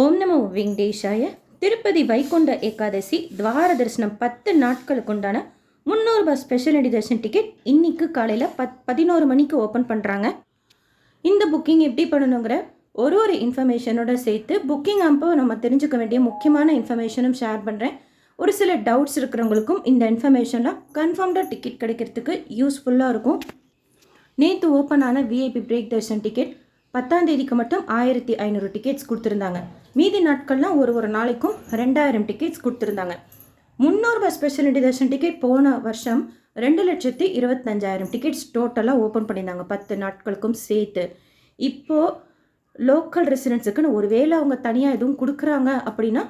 ஓம் நமோ வெங்கடேஷாய. திருப்பதி வைகுண்ட ஏகாதசி துவார தரிசனம் 10 நாட்களுக்கு உண்டான 300 ரூபாய் ஸ்பெஷல் தரிசன டிக்கெட் இன்னைக்கு காலையில் 11 மணிக்கு ஓப்பன் பண்ணுறாங்க. இந்த புக்கிங் எப்படி பண்ணணுங்கிற ஒரு இன்ஃபர்மேஷனோட சேர்த்து புக்கிங் அப்போ நம்ம தெரிஞ்சுக்க வேண்டிய முக்கியமான இன்ஃபர்மேஷனும் ஷேர் பண்ணுறேன். ஒரு சில டவுட்ஸ் இருக்கிறவங்களுக்கும் இந்த இன்ஃபர்மேஷன்லாம் கன்ஃபார்ம்டாக டிக்கெட் கிடைக்கிறதுக்கு யூஸ்ஃபுல்லாக இருக்கும். நேற்று ஓப்பன் ஆன விஐபி பிரேக் தர்ஷன் டிக்கெட் 10ஆம் தேதிக்கு மட்டும் 1500 டிக்கெட்ஸ் கொடுத்துருந்தாங்க. மீதி நாட்கள்லாம் ஒரு நாளைக்கும் 2000 டிக்கெட்ஸ் கொடுத்துருந்தாங்க. 300 ரூபாய் ஸ்பெஷல் தர்ஷன் டிக்கெட் போன வருஷம் 2,25,000 டிக்கெட்ஸ் டோட்டலாக ஓப்பன் பண்ணியிருந்தாங்க 10 நாட்களுக்கும் சேர்த்து. இப்போது லோக்கல் ரெசிடென்ட்ஸுக்குன்னு ஒருவேளை அவங்க தனியாக எதுவும் கொடுக்குறாங்க அப்படின்னா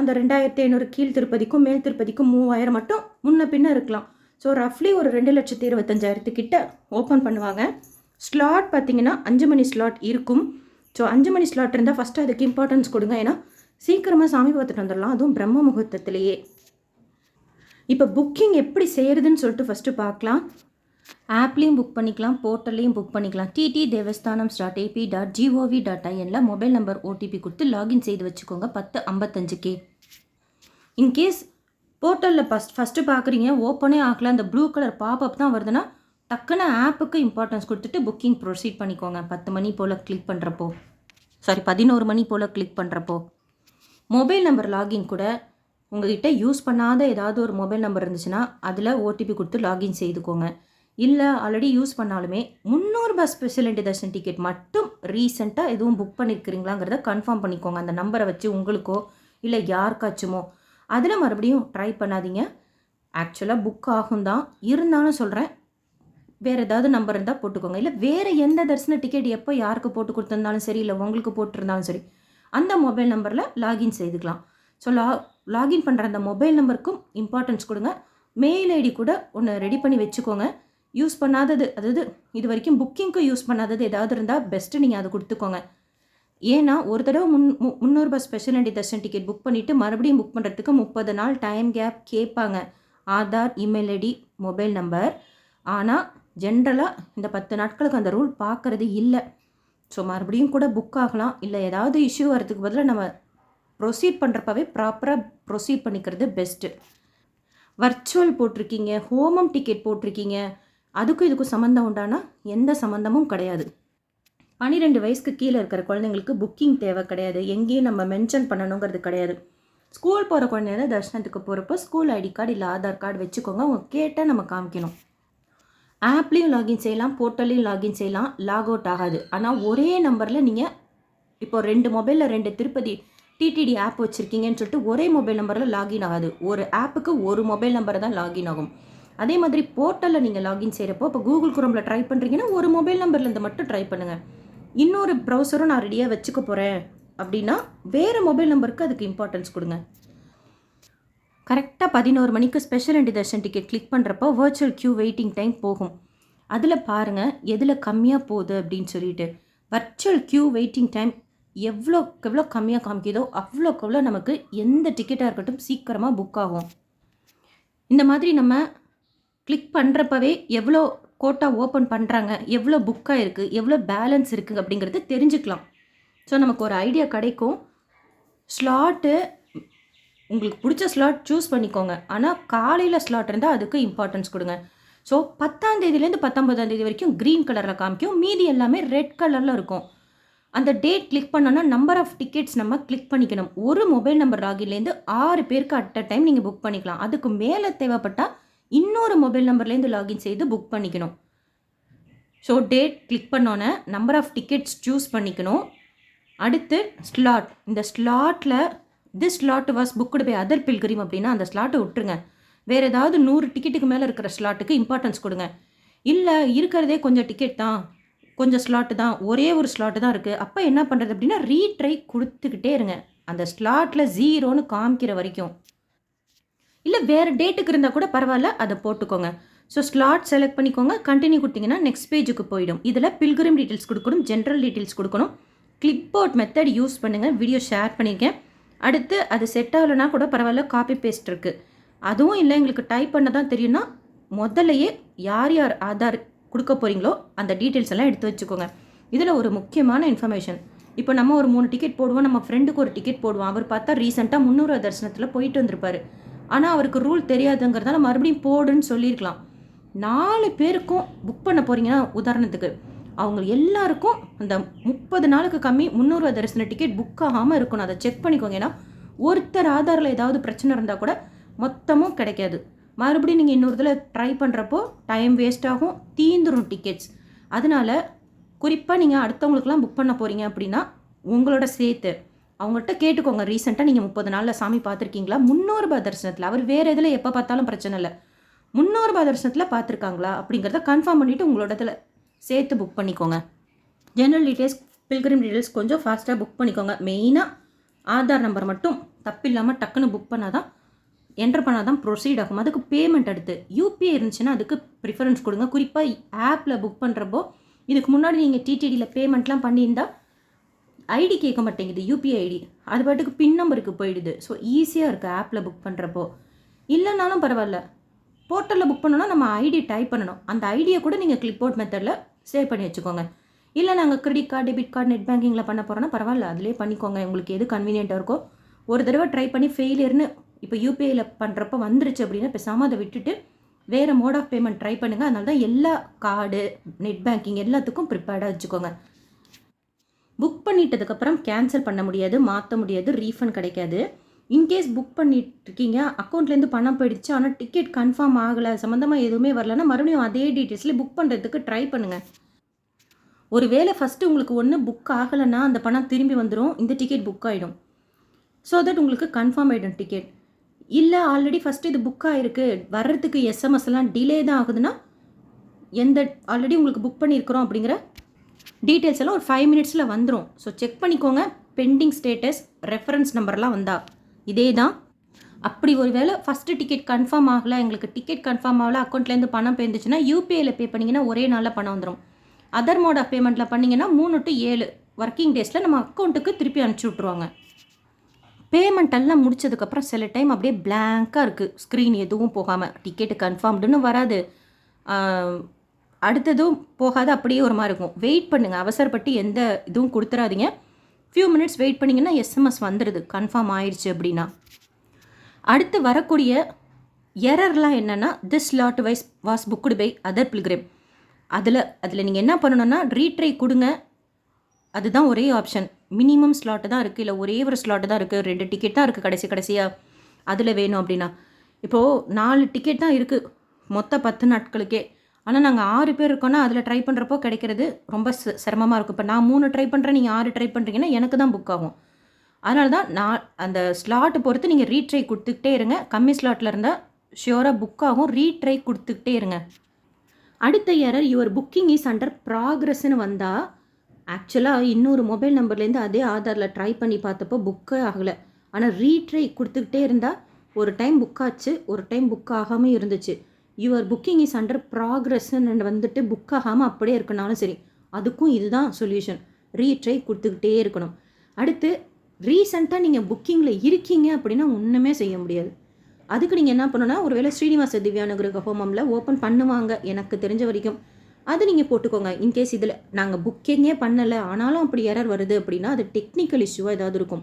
அந்த 2,500 கீழ் திருப்பதிக்கும் மேல் திருப்பதிக்கும் 3,000 மட்டும் முன்ன பின்ன இருக்கலாம். ஸோ ரஃப்லி ஒரு 2,25,000 கிட்ட ஓப்பன் பண்ணுவாங்க. ஸ்லாட் பார்த்திங்கன்னா 5 மணி ஸ்லாட் இருக்கும். ஸோ 5 மணி ஸ்லாட் இருந்தால் ஃபஸ்ட்டு அதுக்கு இம்பார்ட்டன்ஸ் கொடுங்க. ஏன்னா சீக்கிரமாக சாமி பார்த்துட்டு வந்துடலாம், அதுவும் பிரம்ம முகூர்த்தத்திலேயே. இப்போ புக்கிங் எப்படி செய்கிறதுன்னு சொல்லிட்டு ஃபஸ்ட்டு பார்க்கலாம். ஆப்லேயும் புக் பண்ணிக்கலாம், போர்ட்டல்லையும் புக் பண்ணிக்கலாம். ttdevastanam.ap.gov.inல மொபைல் நம்பர் ஓடிபி கொடுத்து லாகின் செய்து வச்சுக்கோங்க. 10:55 இன்கேஸ் போர்ட்டலில் ஃபஸ்ட்டு பார்க்குறீங்க, ஓப்பனே ஆகலை, அந்த ப்ளூ கலர் பாப்அப் தான் வருதுன்னா டக்குன்னு ஆப்புக்கு இம்பார்ட்டன்ஸ் கொடுத்துட்டு புக்கிங் ப்ரொசீட் பண்ணிக்கோங்க. 10 மணி போல் கிளிக் பண்ணுறப்போ 11 மணி போல் கிளிக் பண்ணுறப்போ மொபைல் நம்பர் லாகின் கூட உங்கள்கிட்ட யூஸ் பண்ணாத ஏதாவது ஒரு மொபைல் நம்பர் இருந்துச்சுன்னா அதில் ஓடிபி கொடுத்து லாகின் செய்துக்கோங்க. இல்லை ஆல்ரெடி யூஸ் பண்ணாலுமே 300 ரூபாய் ஸ்பெஷல் தர்ஷன் டிக்கெட் மட்டும் ரீசெண்டாக எதுவும் புக் பண்ணியிருக்கிறீங்களாங்கிறத கன்ஃபார்ம் பண்ணிக்கோங்க. அந்த நம்பரை வச்சு உங்களுக்கோ இல்லை யாருக்காச்சுமோ அதில் மறுபடியும் ட்ரை பண்ணாதீங்க. ஆக்சுவலாக புக் ஆகும் தான், இருந்தாலும் சொல்கிறேன், வேறு ஏதாவது நம்பர் இருந்தால் போட்டுக்கோங்க. இல்லை வேறு எந்த தரிசன டிக்கெட் எப்போ யாருக்கு போட்டு கொடுத்துருந்தாலும் சரி, இல்லை உங்களுக்கு போட்டிருந்தாலும் சரி, அந்த மொபைல் நம்பரில் லாகின் செய்துக்கலாம். ஸோ லாகின் பண்ணுற அந்த மொபைல் நம்பருக்கும் இம்பார்ட்டன்ஸ் கொடுங்க. மெயில் ஐடி கூட ஒன்று ரெடி பண்ணி வச்சுக்கோங்க. யூஸ் பண்ணாதது, அதாவது இது வரைக்கும் புக்கிங்க்கு யூஸ் பண்ணாதது ஏதாவது இருந்தால் பெஸ்ட்டு நீங்கள் அதை கொடுத்துக்கோங்க. ஏன்னா ஒரு தடவை 300 ரூபாய் ஸ்பெஷல் தர்ஷன் டிக்கெட் புக் பண்ணிவிட்டு மறுபடியும் புக் பண்ணுறதுக்கு 30 நாள் டைம் கேப் கேட்பாங்க. Aadhaar, email ID, mobile number. ஆனால் ஜென்ரலாக இந்த 10 நாட்களுக்கு அந்த ரூல் பார்க்குறது இல்லை. ஸோ மறுபடியும் கூட புக் ஆகலாம். இல்லை ஏதாவது இஷ்யூ வரதுக்கு பதிலாக நம்ம ப்ரொசீட் பண்ணுறப்பவே ப்ராப்பராக ப்ரொசீட் பண்ணிக்கிறது பெஸ்ட்டு. வர்ச்சுவல் போட்டிருக்கீங்க, ஹோமம் டிக்கெட் போட்டிருக்கீங்க, அதுக்கும் இதுக்கும் சம்மந்தம் உண்டானா எந்த சம்மந்தமும் கிடையாது. 12 வயசுக்கு கீழே இருக்கிற குழந்தைங்களுக்கு புக்கிங் தேவை கிடையாது. எங்கேயும் நம்ம மென்ஷன் பண்ணணுங்கிறது கிடையாது. ஸ்கூல் போகிற குழந்தைங்க தர்ஷனத்துக்கு போகிறப்போ ஸ்கூல் ஐடி கார்டு இல்லை ஆதார் கார்டு வச்சுக்கோங்க. அவங்க கேட்டால் நம்ம காமிக்கணும். ஆப்லேயும் லாகின் செய்யலாம், போர்ட்டல்லையும் லாகின் செய்யலாம். லாக் அவுட் ஆகாது. ஆனால் ஒரே நம்பரில் நீங்கள் இப்போ 2 மொபைலில் 2 திருப்பதி டிடிடி ஆப் வச்சுருக்கீங்கன்னு சொல்லிட்டு ஒரே மொபைல் நம்பரில் லாகின் ஆகாது. ஒரு ஆப்புக்கு ஒரு மொபைல் நம்பரை தான் லாகின் ஆகும். அதே மாதிரி போர்ட்டலில் நீங்கள் லாகின் செய்கிறப்போ இப்போ கூகுள் குரோமில் ட்ரை பண்ணுறீங்கன்னா ஒரு மொபைல் நம்பர்லேருந்து மட்டும் ட்ரை பண்ணுங்கள். இன்னொரு ப்ரௌசரும் நான் ரெடியாக வச்சுக்க போகிறேன் அப்படின்னா வேறு மொபைல் நம்பருக்கு அதுக்கு இம்பார்ட்டன்ஸ் கொடுங்க. கரெக்டாக 11 மணிக்கு ஸ்பெஷல் தர்ஷன் டிக்கெட் கிளிக் பண்ணுறப்போ வர்ச்சுவல் க்யூ வெயிட்டிங் டைம் போகும். அதில் பாருங்கள் எதில் கம்மியாக போகுது அப்படின்னு சொல்லிட்டு. வர்ச்சுவல் க்யூ வெயிட்டிங் டைம் எவ்வளோ கம்மியாக காமிக்குதோ அவ்வளோக்கு நமக்கு எந்த டிக்கெட்டாக இருக்கட்டும் சீக்கிரமாக புக் ஆகும். இந்த மாதிரி நம்ம கிளிக் பண்ணுறப்பவே எவ்வளோ கோட்டா ஓப்பன் பண்ணுறாங்க, எவ்வளோ புக்காக இருக்குது, எவ்வளோ பேலன்ஸ் இருக்குது அப்படிங்கிறது தெரிஞ்சுக்கலாம். ஸோ நமக்கு ஒரு ஐடியா கிடைக்கும். ஸ்லாட்டு உங்களுக்கு பிடிச்ச ஸ்லாட் சூஸ் பண்ணிக்கோங்க. ஆனால் காலையில் ஸ்லாட் இருந்தால் அதுக்கு இம்பார்ட்டன்ஸ் கொடுங்க. ஸோ 10ஆம் தேதியிலேருந்து 19ஆம் தேதி வரைக்கும் க்ரீன் கலரில் காமிக்கும், மீதி எல்லாமே ரெட் கலரில் இருக்கும். அந்த டேட் கிளிக் பண்ணோன்னா நம்பர் ஆஃப் டிக்கெட்ஸ் நம்ம கிளிக் பண்ணிக்கணும். ஒரு மொபைல் நம்பர் லாகின்லேருந்து 6 பேருக்கு அட் அ டைம் நீங்கள் புக் பண்ணிக்கலாம். அதுக்கு மேலே தேவைப்பட்டால் இன்னொரு மொபைல் நம்பர்லேருந்து லாகின் செய்து புக் பண்ணிக்கணும். ஸோ டேட் கிளிக் பண்ணோன்னே நம்பர் ஆஃப் டிக்கெட்ஸ் சூஸ் பண்ணிக்கணும். அடுத்து ஸ்லாட். இந்த ஸ்லாட்டில் this slot was booked by other pilgrim அப்படின்னா அந்த ஸ்லாட்டை விட்டுருங்க. வேறு ஏதாவது 100 டிக்கெட்டுக்கு மேலே இருக்கிற ஸ்லாட்டுக்கு இம்பார்ட்டன்ஸ் கொடுங்க. இல்லை இருக்கிறதே கொஞ்சம் டிக்கெட் தான், கொஞ்சம் ஸ்லாட்டு தான், ஒரே ஒரு ஸ்லாட்டு தான் இருக்குது, அப்போ என்ன பண்ணுறது அப்படின்னா ரீட்ரை கொடுத்துக்கிட்டே இருங்க அந்த ஸ்லாட்டில் 0ன்னு காமிக்கிற வரைக்கும். இல்லை வேறு டேட்டுக்கு இருந்தால் கூட பரவாயில்ல, அதை போட்டுக்கோங்க. ஸோ ஸ்லாட் செலக்ட் பண்ணிக்கோங்க. கண்டினியூ கொடுத்தீங்கன்னா நெக்ஸ்ட் பேஜுக்கு போயிடும். இதில் பில்கிரிம் டீட்டெயில்ஸ் கொடுக்கணும், ஜென்ரல் டீட்டெயில்ஸ் கொடுக்கணும். கிளிப்போர்ட் மெத்தட் யூஸ் பண்ணுங்கள். வீடியோ ஷேர் பண்ணியிருக்கேன். அடுத்து அது செட் ஆகலைன்னா கூட பரவாயில்ல, காப்பி பேஸ்ட் இருக்குது. அதுவும் இல்லை எங்களுக்கு டைப் பண்ண தான் தெரியும்னா முதல்லையே யார் ஆதார் கொடுக்க போகிறீங்களோ அந்த டீட்டெயில்ஸ் எல்லாம் எடுத்து வச்சுக்கோங்க. இதில் ஒரு முக்கியமான இன்ஃபர்மேஷன், இப்போ நம்ம ஒரு 3 டிக்கெட் போடுவோம், நம்ம ஃப்ரெண்டுக்கு ஒரு டிக்கெட் போடுவோம். அவர் பார்த்தா ரீசெண்டாக 300 தரிசனத்தில் போயிட்டு வந்திருப்பாரு. ஆனால் அவருக்கு ரூல் தெரியாதுங்கிறதால மறுபடியும் போடுன்னு சொல்லியிருக்கலாம். 4 பேருக்கும் புக் பண்ண போகிறீங்கன்னா உதாரணத்துக்கு அவங்க எல்லாருக்கும் அந்த 30 நாளுக்கு கம்மி 300 தரிசன டிக்கெட் புக் ஆகாமல் இருக்கணும். அதை செக் பண்ணிக்கோங்க. ஏன்னா ஒருத்தர் ஆதாரில் ஏதாவது பிரச்சனை இருந்தால் கூட மொத்தமும் கிடைக்காது. மறுபடியும் நீங்கள் இன்னொரு இதில் ட்ரை பண்ணுறப்போ டைம் வேஸ்ட் ஆகும், தீந்துரும் டிக்கெட்ஸ். அதனால குறிப்பாக நீங்கள் அடுத்தவங்களுக்குலாம் புக் பண்ண போகிறீங்க அப்படின்னா உங்களோட சேர்த்து அவங்கள்ட்ட கேட்டுக்கோங்க. ரீசெண்டாக நீங்கள் 30 நாளில் சாமி பார்த்துருக்கீங்களா? 300 தரிசனத்தில், அவர் வேறு இதில் எப்போ பார்த்தாலும் பிரச்சனை இல்லை, 300 தரிசனத்தில் பார்த்துருக்காங்களா அப்படிங்கிறத கன்ஃபார்ம் பண்ணிவிட்டு உங்களோட இதில் சேர்த்து புக் பண்ணிக்கோங்க. ஜெனரல் டீட்டெயில்ஸ், பில்கிரிம் டீட்டெயில்ஸ் கொஞ்சம் ஃபாஸ்ட்டாக புக் பண்ணிக்கோங்க. மெயினாக ஆதார் நம்பர் மட்டும் தப்பு இல்லாமல் டக்குன்னு புக் பண்ணால் தான், என்டர் பண்ணால் தான் ப்ரொசீட் ஆகும். அதுக்கு பேமெண்ட் அடுத்து யூபிஐ இருந்துச்சுன்னா அதுக்கு ப்ரிஃபரன்ஸ் கொடுங்க. குறிப்பாக ஆப்பில் புக் பண்ணுறப்போ இதுக்கு முன்னாடி நீங்கள் டிடிடியில் பேமெண்ட்லாம் பண்ணியிருந்தால் ஐடி கேட்க மாட்டேங்குது, யூபிஐ ஐடி, அது பாட்டுக்கு பின் நம்பருக்கு போயிடுது. ஸோ ஈஸியாக இருக்குது ஆப்பில் புக் பண்ணுறப்போ. இல்லைனாலும் பரவாயில்ல, போர்ட்டலில் புக் பண்ணணும்னா நம்ம ஐடி டைப் பண்ணணும். அந்த ஐடியை கூட நீங்கள் கிளிப்போர்ட் மெத்தடில் சேவ் பண்ணி வச்சுக்கோங்க. இல்லை நாங்கள் credit card, debit card, net பேங்கிங்கில் பண்ண போகிறோன்னா பரவாயில்ல, அதிலே பண்ணிக்கோங்க. உங்களுக்கு எது கன்வீனியண்ட்டாக இருக்கோ. ஒரு தடவை ட்ரை பண்ணி ஃபெயிலியர்னு இப்போ யூபிஐயில் பண்ணுறப்போ வந்துருச்சு அப்படின்னா பேசாமல் அதை விட்டுட்டு வேறு மோட் ஆஃப் பேமெண்ட் ட்ரை பண்ணுங்கள். அதனால தான் எல்லா கார்டு, நெட் பேங்கிங் எல்லாத்துக்கும் ப்ரிப்பேர்டாக வச்சுக்கோங்க. புக் பண்ணிட்டதுக்கப்புறம் கேன்சல் பண்ண முடியாது, மாற்ற முடியாது, ரீஃபண்ட் கிடைக்காது. இன்கேஸ் புக் பண்ணிட்டுருக்கீங்க, அக்கௌண்ட்லேருந்து பணம் போயிடுச்சு, ஆனால் டிக்கெட் கன்ஃபார்ம் ஆகலை, சம்மந்தமாக எதுவுமே வரலன்னா மறுபடியும் அதே டீட்டெயில்ஸில் புக் பண்ணுறதுக்கு ட்ரை பண்ணுங்கள். ஒரு வேளை ஃபஸ்ட்டு உங்களுக்கு ஒன்று புக் ஆகலைன்னா அந்த பணம் திரும்பி வந்துடும், இந்த டிக்கெட் புக் ஆகிடும். ஸோ தட் உங்களுக்கு கன்ஃபார்ம் ஆகிடும் டிக்கெட். இல்லை ஆல்ரெடி ஃபஸ்ட்டு இது புக் ஆகிருக்கு, வர்றதுக்கு எஸ்எம்எஸ் எல்லாம் டிலே தான் ஆகுதுன்னா ஆல்ரெடி உங்களுக்கு புக் பண்ணியிருக்கிறோம் அப்படிங்கிற டீட்டெயில்ஸ் எல்லாம் ஒரு 5 மினிட்ஸில் வந்துடும். ஸோ செக் பண்ணிக்கோங்க. பெண்டிங் ஸ்டேட்டஸ், ரெஃபரன்ஸ் நம்பர்லாம் வந்தா இதே தான். அப்படி ஒரு வேளை ஃபஸ்ட்டு டிக்கெட் கன்ஃபார்ம் ஆகலை, எங்களுக்கு டிக்கெட் கன்ஃபார்ம் ஆகலை, அக்கௌண்ட்லேருந்து பணம் போயிருந்துச்சுன்னா யூபிஐயில் பே பண்ணிங்கன்னா ஒரே நாளில் பணம் வந்துடும். அதர் மோட் ஆஃப் பேமெண்ட்டில் பண்ணிங்கன்னா 3 to 7 ஒர்க்கிங் டேஸில் நம்ம அக்கௌண்ட்டுக்கு திருப்பி அனுப்பிச்சி விட்ருவாங்க. பேமெண்ட் எல்லாம் முடிச்சதுக்கப்புறம் சில டைம் அப்படியே பிளாங்காக இருக்குது, ஸ்க்ரீன் எதுவும் போகாமல், டிக்கெட்டு கன்ஃபார்ம்டுன்னு வராது, அடுத்ததும் போகாது, அப்படியே ஒரு மாதிரி இருக்கும். வெயிட் பண்ணுங்கள், அவசரப்பட்டு எந்த இதுவும் கொடுத்துடாதீங்க. ஃபியூ மினிட்ஸ் வெயிட் பண்ணிங்கன்னா எஸ்எம்எஸ் வந்துடுது கன்ஃபார்ம் ஆயிடுச்சு அப்படின்னா. அடுத்து வரக்கூடிய எரர்லாம் என்னென்னா, this slot was booked by other pilgrim. அதில் நீங்கள் என்ன பண்ணணுன்னா ரீட்ரை கொடுங்க. அதுதான் ஒரே ஆப்ஷன். மினிமம் ஸ்லாட்டு தான் இருக்குது, இல்லை ஒரே ஒரு ஸ்லாட்டு தான் இருக்குது, 2 டிக்கெட் தான் இருக்குது கடைசியாக. அதில் வேணும் அப்படின்னா இப்போது 4 டிக்கெட் தான் இருக்குது மொத்தம் 10 நாட்களுக்கே. ஆனால் நாங்கள் 6 பேர் இருக்கோன்னா அதில் ட்ரை பண்ணுறப்போ கிடைக்கிறது ரொம்ப சிரமமாக இருக்கும். இப்போ நான் 3 ட்ரை பண்ணுறேன், நீங்கள் 6 ட்ரை பண்ணுறீங்கன்னா எனக்கு தான் புக் ஆகும். அதனால தான் நான் அந்த ஸ்லாட்டை பொறுத்து நீங்கள் ரீட்ரை கொடுத்துக்கிட்டே இருங்க. கம்மி ஸ்லாட்டில் இருந்தால் ஷியோராக புக் ஆகும், ரீட்ரை கொடுத்துக்கிட்டே இருங்க. அடுத்த error, your booking is under ப்ராக்ரஸ்ன்னு வந்தால் ஆக்சுவலாக இன்னொரு மொபைல் நம்பர்லேருந்து அதே ஆதாரில் ட்ரை பண்ணி பார்த்தப்போ புக்கே ஆகலை. ஆனால் ரீட்ரை கொடுத்துக்கிட்டே இருந்தால் ஒரு டைம் புக் ஆச்சு, ஒரு டைம் புக் ஆகாமல் இருந்துச்சு. யுவர் புக்கிங் இஸ் அண்டர் ப்ராக்ரஸ்ன்னு வந்துட்டு புக் ஆகாமல் அப்படியே இருக்கனாலும் சரி, அதுக்கும் இதுதான் சொல்யூஷன். ரீட்ரை கொடுத்துக்கிட்டே இருக்கணும். அடுத்து ரீசெண்டாக நீங்கள் புக்கிங்கில் இருக்கீங்க அப்படின்னா ஒன்றுமே செய்ய முடியாது. அதுக்கு நீங்கள் என்ன பண்ணணும்னா, ஒருவேளை ஸ்ரீனிவாச திவ்யானுகிரக ஹோமமில் ஓப்பன் பண்ணுவாங்க எனக்கு தெரிஞ்ச வரைக்கும், அது நீங்கள் போட்டுக்கோங்க. இன்கேஸ் இதில் நாங்கள் புக்கிங்கே பண்ணலை ஆனாலும் அப்படி எரர் வருது அப்படின்னா அது டெக்னிக்கல் இஷ்யூவாக ஏதாவது இருக்கும்.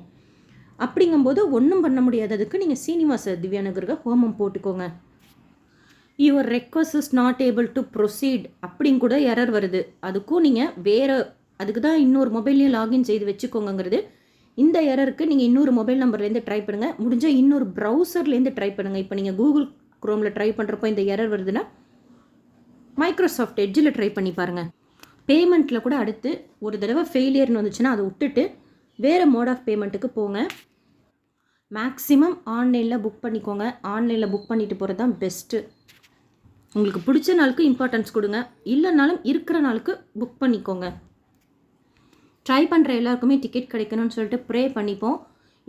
அப்படிங்கும்போது ஒன்றும் பண்ண முடியாது. அதுக்கு நீங்கள் ஸ்ரீனிவாச திவ்யானுகிரக ஹோமம் போட்டுக்கோங்க. Your request is not able to proceed அப்படிங்க கூட எரர் வருது. அதுக்கும் நீங்கள் வேறு, அதுக்கு தான் இன்னொரு மொபைல்லையும் லாகின் செய்து வச்சுக்கோங்கிறது. இந்த எரருக்கு நீங்கள் இன்னொரு மொபைல் நம்பர்லேருந்து ட்ரை பண்ணுங்கள், முடிஞ்சால் இன்னொரு ப்ரௌசர்லேருந்து ட்ரை பண்ணுங்கள். இப்போ நீங்கள் கூகுள் குரோமில் ட்ரை பண்ணுறப்போ இந்த எரர் வருதுன்னா மைக்ரோசாஃப்ட் எட்ஜில் ட்ரை பண்ணி பாருங்கள். பேமெண்ட்டில் கூட அடுத்து ஒரு தடவை ஃபெயிலியர்னு வந்துச்சுன்னா அதை விட்டுட்டு வேறு மோட் ஆஃப் பேமெண்ட்டுக்கு போங்க. மேக்ஸிமம் ஆன்லைனில் புக் பண்ணிக்கோங்க. ஆன்லைனில் புக் பண்ணிட்டு போகிறது தான் பெஸ்ட்டு. உங்களுக்கு பிடிச்ச நாளுக்கு இம்பார்ட்டன்ஸ் கொடுங்க, இல்லைனாலும் இருக்கிற நாளுக்கு புக் பண்ணிக்கோங்க. ட்ரை பண்ணுற எல்லாருக்குமே டிக்கெட் கிடைக்கணும்னு சொல்லிட்டு ப்ரே பண்ணிப்போம்.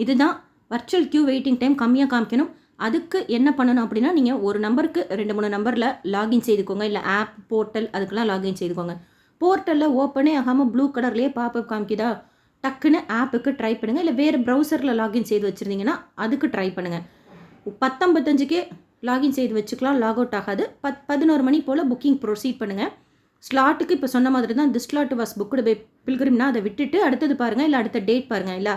இதுதான் வர்ச்சுவல் கியூ வெயிட்டிங் டைம் கம்மியாக காமிக்கணும். அதுக்கு என்ன பண்ணணும் அப்படின்னா, நீங்கள் ஒரு நம்பருக்கு 2-3 நம்பரில் லாகின் செய்துக்கோங்க. இல்லை ஆப், போர்ட்டல், அதுக்கெல்லாம் லாகின் செய்துக்கோங்க. போர்ட்டலில் ஓப்பனே ஆகாமல் ப்ளூ கலர்லேயே பாப்அப் காமிக்குதா, டக்குன்னு ஆப்புக்கு ட்ரை பண்ணுங்கள். இல்லை வேறு ப்ரௌசரில் லாகின் செய்து வச்சுருந்தீங்கன்னா அதுக்கு ட்ரை பண்ணுங்கள். 10:55க்கே லாகின் செய்து வச்சுக்கலாம், லாக் அவுட் ஆகாது. 11 மணி போல் புக்கிங் ப்ரொசீட் பண்ணுங்கள். ஸ்லாட்டுக்கு இப்போ சொன்ன மாதிரி தான் this slot was booked by பில்கிரிம்னா அதை விட்டுட்டு அடுத்தது பாருங்கள், இல்லை அடுத்த டேட் பாருங்கள். இல்லை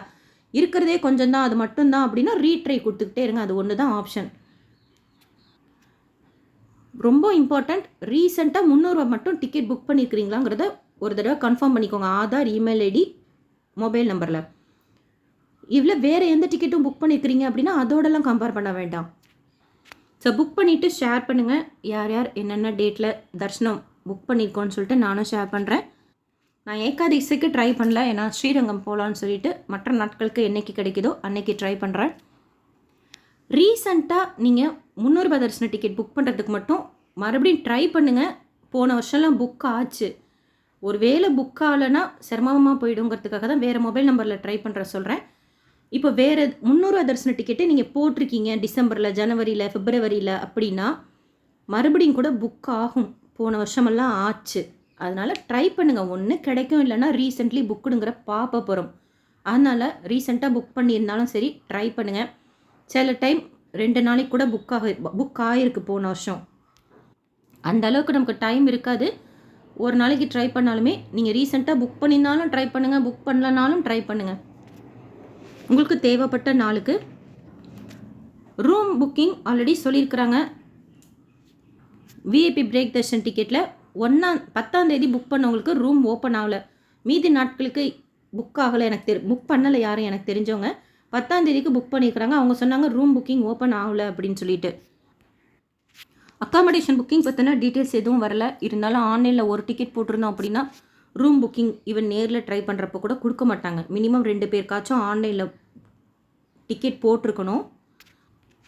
இருக்கிறதே கொஞ்சம் தான் அது மட்டும்தான் அப்படின்னா ரீட்ரை கொடுத்துக்கிட்டே இருங்க. அது ஒன்று தான் ஆப்ஷன். ரொம்ப இம்பார்ட்டண்ட், ரீசெண்டாக 300 மட்டும் டிக்கெட் புக் பண்ணியிருக்கிறீங்களாங்கிறத ஒரு தடவை கன்ஃபார்ம் பண்ணிக்கோங்க. ஆதார், இமெயில் ஐடி, மொபைல் நம்பரில். இதில் வேறு எந்த டிக்கெட்டும் புக் பண்ணியிருக்கிறீங்க அப்படின்னா அதோடலாம் கம்பேர் பண்ண வேண்டாம். ஸோ புக் பண்ணிவிட்டு ஷேர் பண்ணுங்கள். யார் யார் என்னென்ன டேட்டில் தர்ஷனம் புக் பண்ணியிருக்கோன்னு சொல்லிட்டு நானும் ஷேர் பண்ணுறேன். நான் ஏகாதசிக்கு ட்ரை பண்ணல, ஏன்னா ஸ்ரீரங்கம் போகலான்னு சொல்லிட்டு மற்ற நாட்களுக்கு என்றைக்கு கிடைக்குதோ அன்னைக்கு ட்ரை பண்ணுறேன். ரீசண்டாக நீங்கள் 300 தரிசன டிக்கெட் புக் பண்ணுறதுக்கு மட்டும் மறுபடியும் ட்ரை பண்ணுங்கள். போன வருஷம்லாம் புக் ஆச்சு. ஒரு வேளை புக் ஆகலைன்னா சிரமமாக போயிடுங்கிறதுக்காக தான் வேறு மொபைல் நம்பரில் ட்ரை பண்ணுற சொல்கிறேன். இப்போ வேறு 300 தரிசன டிக்கெட்டு நீங்கள் போட்டிருக்கீங்க டிசம்பரில், ஜனவரியில், பிப்ரவரியில் அப்படின்னா மறுபடியும் கூட புக் ஆகும். போன வருஷமெல்லாம் ஆச்சு. அதனால் ட்ரை பண்ணுங்கள். ஒன்று கிடைக்கும், இல்லைன்னா ரீசெண்ட்லி புக்குடுங்கிற பார்ப்ப போகிறோம். அதனால் ரீசெண்டாக புக் பண்ணியிருந்தாலும் சரி ட்ரை பண்ணுங்கள். சில டைம் 2 நாளைக்கு கூட புக் ஆகிருக்கு போன வருஷம். அந்த அளவுக்கு நமக்கு டைம் இருக்காது. ஒரு நாளைக்கு ட்ரை பண்ணாலுமே நீங்கள் ரீசெண்டாக புக் பண்ணியிருந்தாலும் ட்ரை பண்ணுங்கள், புக் பண்ணலனாலும் ட்ரை பண்ணுங்கள். உங்களுக்கு தேவைப்பட்ட நாளுக்கு ரூம் புக்கிங் ஆல்ரெடி சொல்லியிருக்கிறாங்க. விஐபி பிரேக் தர்ஷன் டிக்கெட்டில் 10ஆம் தேதி புக் பண்ணவங்களுக்கு ரூம் ஓப்பன் ஆகலை. மீதி நாட்களுக்கு புக் ஆகலை. புக் பண்ணலை யாரும் எனக்கு தெரிஞ்சவங்க. 10ஆம் தேதிக்கு புக் பண்ணியிருக்கிறாங்க. அவங்க சொன்னாங்க ரூம் புக்கிங் ஓப்பன் ஆகலை அப்படின்னு சொல்லிட்டு. அக்காமடேஷன் புக்கிங் பற்றின டீட்டெயில்ஸ் எதுவும் வரல. இருந்தாலும் ஆன்லைனில் ஒரு டிக்கெட் போட்டிருந்தோம் அப்படின்னா ரூம் புக்கிங் ஈவன் நேரில் ட்ரை பண்ணுறப்போ கூட கொடுக்க மாட்டாங்க. மினிமம் 2 பேருக்காச்சும் ஆன்லைனில் டிக்கெட் போட்டிருக்கணும்.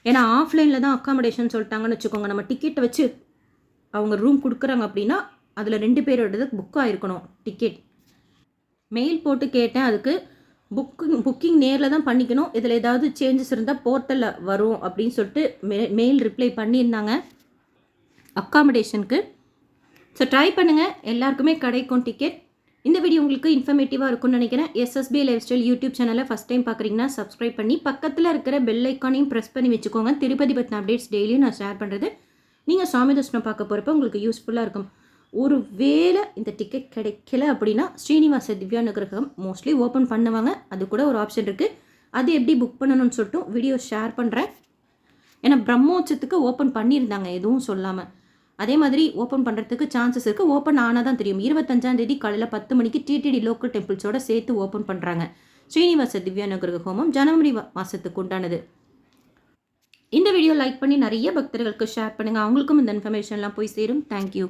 ஏன்னா ஆஃப்லைனில் தான் அக்காமடேஷன் சொல்லிட்டாங்கன்னு வச்சுக்கோங்க. நம்ம டிக்கெட்டை வச்சு அவங்க ரூம் கொடுக்குறாங்க அப்படின்னா அதில் 2 பேரோடது புக் ஆகிருக்கணும் டிக்கெட். மெயில் போட்டு கேட்டேன். அதுக்கு புக்கிங் நேரில் தான் பண்ணிக்கணும், இதில் ஏதாவது சேஞ்சஸ் இருந்தால் போர்ட்டலில் வரும் அப்படின்னு சொல்லிட்டு மெயில் ரிப்ளை பண்ணியிருந்தாங்க அக்காமடேஷனுக்கு. ஸோ ட்ரை பண்ணுங்கள், எல்லாருக்குமே கிடைக்கும் டிக்கெட். இந்த வீடியோ உங்களுக்கு இன்ஃபர்மேட்டிவாக இருக்கும்னு நினைக்கிறேன். எஸ்எஸ்பி லைஃப் ஸ்டைல் யூடியூப் சேனலை ஃபஸ்ட் டைம் பார்க்குறீங்கன்னா சப்ஸ்கிரைப் பண்ணி பக்கத்தில் இருக்கிற பெல் ஐக்கானையும் ப்ரெஸ் பண்ணி வச்சுக்கோங்க. திருப்பதி பற்றின அப்டேட்ஸ் டெய்லியும் நான் ஷேர் பண்ணுறது நீங்கள் சுவாமி தர்ஷனம் பார்க்க போகிறப்ப உங்களுக்கு யூஸ்ஃபுல்லாக இருக்கும். ஒரு வேளை இந்த டிக்கெட் கிடைக்கல அப்படின்னா ஸ்ரீனிவாச திவ்யானுகிரகம் மோஸ்ட்லி ஓப்பன் பண்ணுவாங்க. அது கூட ஒரு ஆப்ஷன் இருக்குது. அது எப்படி புக் பண்ணணும்னு சொல்லிட்டு வீடியோ ஷேர் பண்ணுறேன். ஏன்னா பிரம்மோற்சத்துக்கு ஓப்பன் பண்ணியிருந்தாங்க எதுவும் சொல்லாமல். அதே மாதிரி ஓப்பன் பண்ணுறதுக்கு சான்சஸ் இருக்குது. ஓப்பன் ஆனால் தான் தெரியும். 25ஆம் தேதி காலையில் 10 மணிக்கு டிடிடி லோக்கல் டெம்பிள்ஸோடு சேர்த்து ஓப்பன் பண்ணுறாங்க. ஸ்ரீனிவாச திவ்யானுகிரக ஹோமம் ஜனவரி மாதத்துக்கு உண்டானது. இந்த வீடியோ லைக் பண்ணி நிறைய பக்தர்களுக்கு ஷேர் பண்ணுங்கள். அவங்களுக்கும் இந்த இன்ஃபர்மேஷன்லாம் போய் சேரும். தேங்க்யூ.